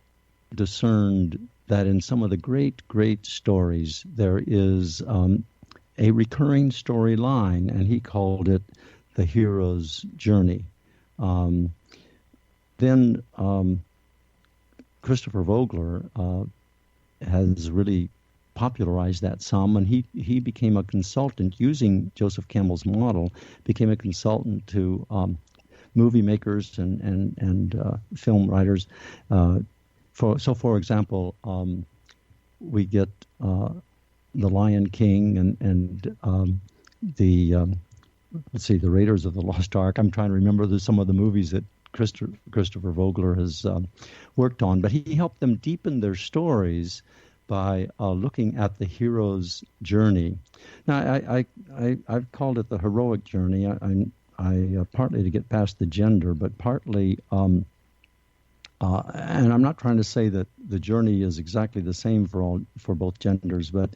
Speaker 4: discerned that in some of the great stories there is a recurring storyline, and he called it the hero's journey. Then Christopher Vogler has really popularized that some, and he became a consultant using Joseph Campbell's model, became a consultant to movie makers and film writers. For example, we get The Lion King and the The Raiders of the Lost Ark. I'm trying to remember some of the movies that Christopher Vogler has worked on, but he helped them deepen their stories by looking at the hero's journey. Now, I've called it the heroic journey. I partly to get past the gender, but partly, and I'm not trying to say that the journey is exactly the same for both genders, but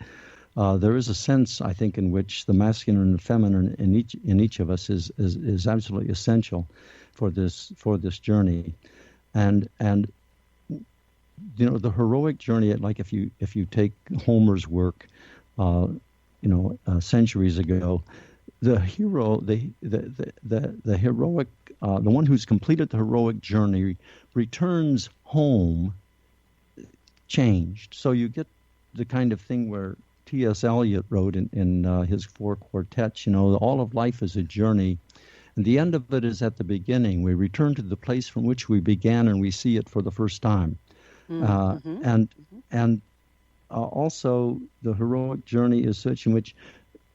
Speaker 4: there is a sense, I think, in which the masculine and feminine in each of us is absolutely essential for this journey, and the heroic journey. Like if you take Homer's work, centuries ago, the hero, the heroic, the one who's completed the heroic journey returns home changed. So you get the kind of thing where T.S. Eliot wrote in his 4 quartets, all of life is a journey, and the end of it is at the beginning. We return to the place from which we began, and we see it for the first time. And also the heroic journey is such in which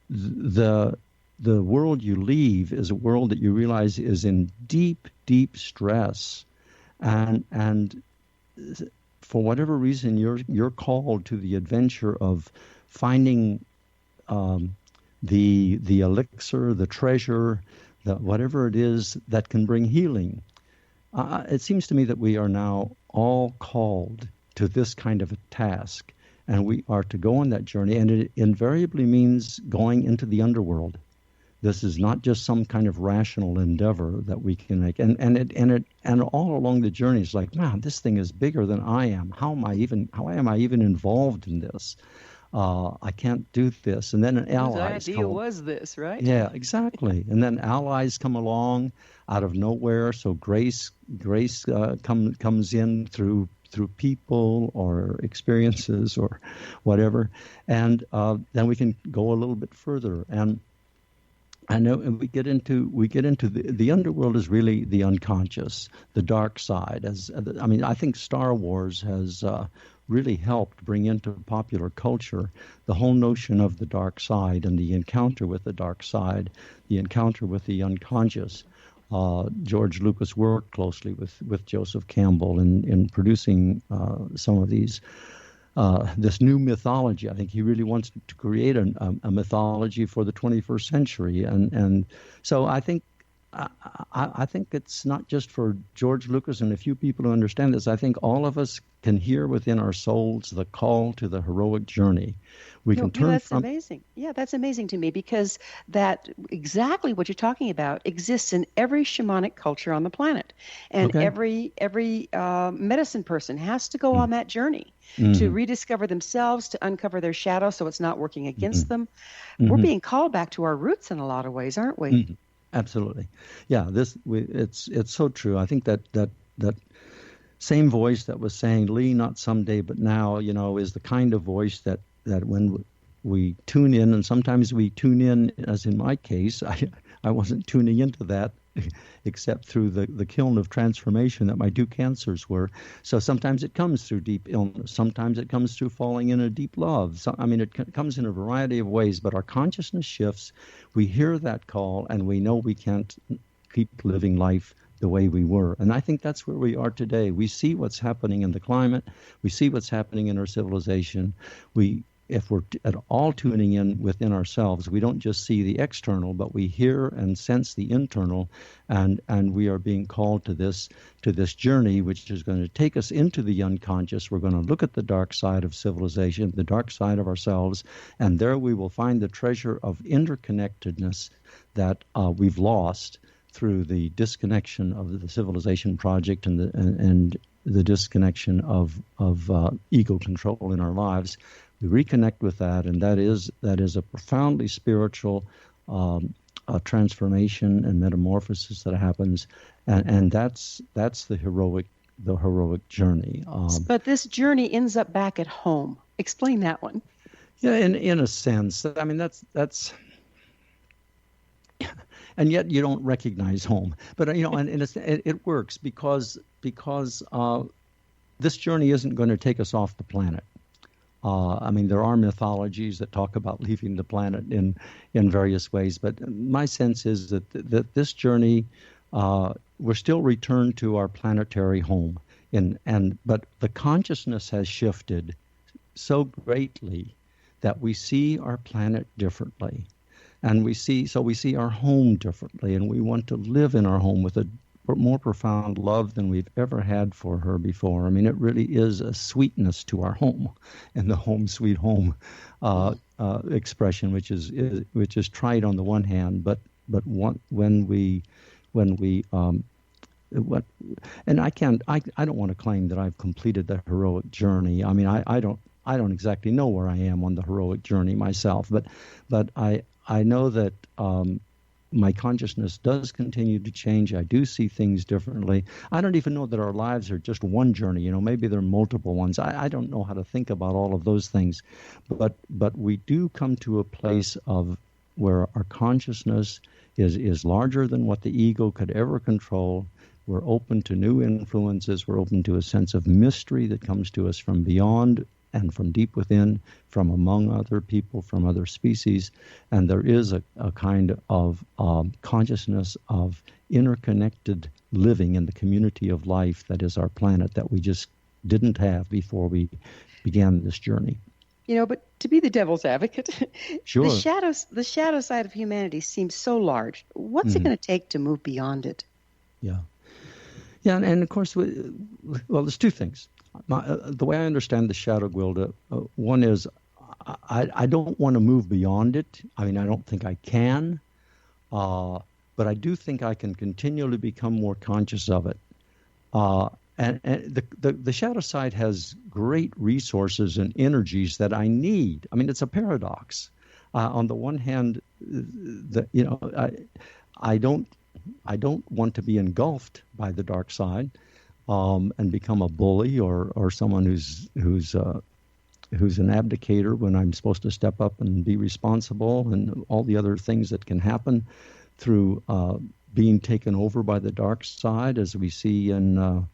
Speaker 4: the world you leave is a world that you realize is in deep, deep stress, and for whatever reason you're called to the adventure of finding the elixir, the treasure, whatever it is that can bring healing. It seems to me that we are now all called to this kind of a task, and we are to go on that journey, and it invariably means going into the underworld. This is not just some kind of rational endeavor that we can make, and all along the journey, it's like, man, this thing is bigger than I am. How am I even involved in this? I can't do this. And then allies.
Speaker 3: Whose idea was this, right?
Speaker 4: Yeah, exactly. And then allies come along out of nowhere. So grace comes in through people or experiences or whatever, and then we can go a little bit further. And I know, and we get into the underworld is really the unconscious, the dark side. I think Star Wars has really helped bring into popular culture the whole notion of the dark side and the encounter with the dark side, the encounter with the unconscious. George Lucas worked closely with Joseph Campbell in producing some of these. This new mythology. I think he really wants to create a mythology for the 21st century, and so I think it's not just for George Lucas and a few people who understand this. I think all of us can hear within our souls the call to the heroic journey. That's
Speaker 3: amazing. Yeah, that's amazing to me, because that exactly what you're talking about exists in every shamanic culture on the planet, and every medicine person has to go on that journey to rediscover themselves, to uncover their shadow, so it's not working against them. We're being called back to our roots in a lot of ways, aren't we?
Speaker 4: Absolutely. Yeah, it's so true. I think that same voice that was saying, Lee, not someday, but now, is the kind of voice that when we tune in, and sometimes we tune in, as in my case, I wasn't tuning into that except through the kiln of transformation that my 2 cancers were. So sometimes it comes through deep illness. Sometimes it comes through falling in a deep love. It comes in a variety of ways, but our consciousness shifts. We hear that call, and we know we can't keep living life the way we were. And I think that's where we are today. We see what's happening in the climate. We see what's happening in our civilization. If we're at all tuning in within ourselves, we don't just see the external, but we hear and sense the internal, and we are being called to this journey, which is going to take us into the unconscious. We're going to look at the dark side of civilization, the dark side of ourselves, and there we will find the treasure of interconnectedness that we've lost through the disconnection of the civilization project and the disconnection of ego control in our lives. We reconnect with that, and that is a profoundly spiritual transformation and metamorphosis that happens, and that's the heroic journey.
Speaker 3: But this journey ends up back at home. Explain that one.
Speaker 4: Yeah, in a sense. I mean, that's, and yet you don't recognize home. But you know, and it works because this journey isn't going to take us off the planet. I mean, there are mythologies that talk about leaving the planet in various ways, but my sense is that this journey, we're still returned to our planetary home, but the consciousness has shifted so greatly that we see our planet differently, and we see our home differently, and we want to live in our home with a more profound love than we've ever had for her before. I mean, it really is a sweetness to our home, and the home sweet home expression, which is trite on the one hand, but when we and I don't want to claim that I've completed the heroic journey. I mean, I don't exactly know where I am on the heroic journey myself, but I know that my consciousness does continue to change. I do see things differently. I don't even know that our lives are just one journey. You know, maybe there are multiple ones. I don't know how to think about all of those things, but we do come to a place of where our consciousness is larger than what the ego could ever control. We're open to new influences. We're open to a sense of mystery that comes to us from beyond and from deep within, from among other people, from other species. And there is a kind of consciousness of interconnected living in the community of life that is our planet that we just didn't have before we began this journey.
Speaker 3: You know, but to be the devil's advocate,
Speaker 4: sure.
Speaker 3: the shadow side of humanity seems so large. What's it going to take to move beyond it?
Speaker 4: Yeah. Yeah, and of course, well, there's two things. The way I understand the shadow, Gwilda, one is I don't want to move beyond it. I mean, I don't think I can, but I do think I can continually become more conscious of it. And the shadow side has great resources and energies that I need. I mean, it's a paradox. On the one hand, I don't want to be engulfed by the dark side. And become a bully or someone who's an abdicator when I'm supposed to step up and be responsible, and all the other things that can happen through being taken over by the dark side, as we see in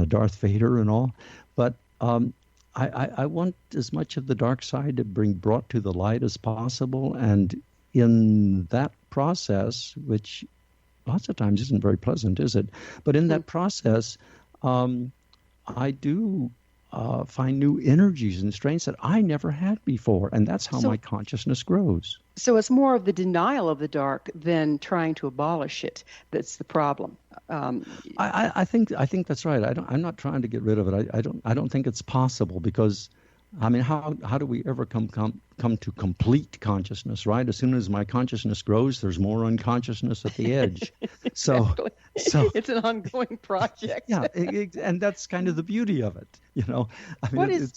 Speaker 4: Darth Vader and all. But I want as much of the dark side to be brought to the light as possible, and in that process, which lots of times isn't very pleasant, is it? But in that process, I do find new energies and strengths that I never had before, and that's how my consciousness grows.
Speaker 3: So it's more of the denial of the dark than trying to abolish it that's the problem.
Speaker 4: I think that's right. I'm not trying to get rid of it. I don't think it's possible, because I mean, how do we ever come to complete consciousness, right? As soon as my consciousness grows, there's more unconsciousness at the edge.
Speaker 3: Exactly.
Speaker 4: So
Speaker 3: it's an ongoing project.
Speaker 4: Yeah, and that's kind of the beauty of it, you know. I mean,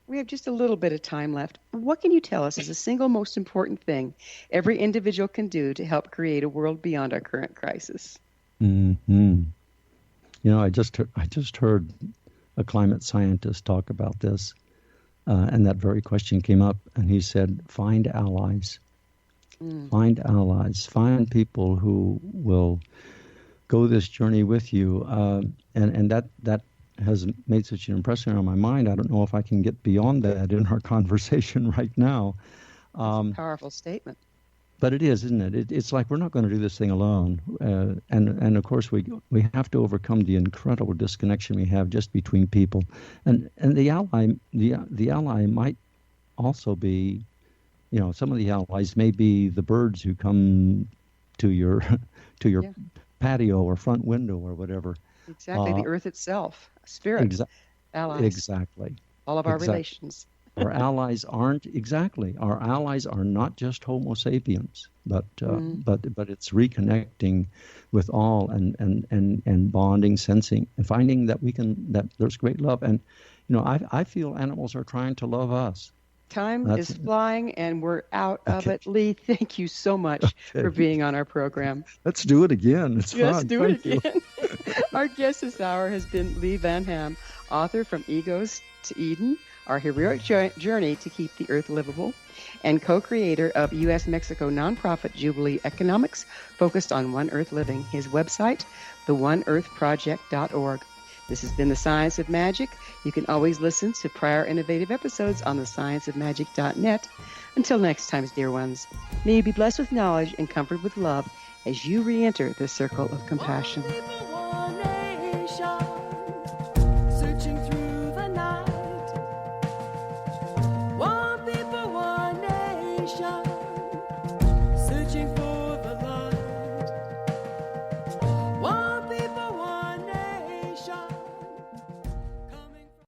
Speaker 3: we have just a little bit of time left. What can you tell us is the single most important thing every individual can do to help create a world beyond our current crisis?
Speaker 4: Mm-hmm. You know, I just heard a climate scientist talk about this, and that very question came up, and he said, find allies. Find allies. Find people who will go this journey with you. And that has made such an impression on my mind. I don't know if I can get beyond that in our conversation right now.
Speaker 3: That's a powerful statement.
Speaker 4: But it is, isn't it? It's like we're not going to do this thing alone, and of course we have to overcome the incredible disconnection we have just between people, and the ally might also be, you know, some of the allies may be the birds who come to your patio or front window or whatever.
Speaker 3: Exactly, the earth itself, spirit, allies.
Speaker 4: Exactly.
Speaker 3: All of our relations.
Speaker 4: Our allies aren't Our allies are not just Homo sapiens, but it's reconnecting with all and bonding, sensing, and finding that there's great love. And you know, I feel animals are trying to love us.
Speaker 3: Time is flying, and we're out of it. Lee, thank you so much for being on our program.
Speaker 4: Let's do it again. It's fun.
Speaker 3: Let's do it again. Our guest this hour has been Lee Van Ham, author From Egos to Eden, our heroic journey to keep the earth livable, and co-creator of U.S. Mexico nonprofit Jubilee Economics, focused on One Earth living. His website, theoneearthproject.org. This has been The Science of Magic. You can always listen to prior innovative episodes on thescienceofmagic.net. Until next time, dear ones, may you be blessed with knowledge and comfort with love as you re-enter the circle of compassion.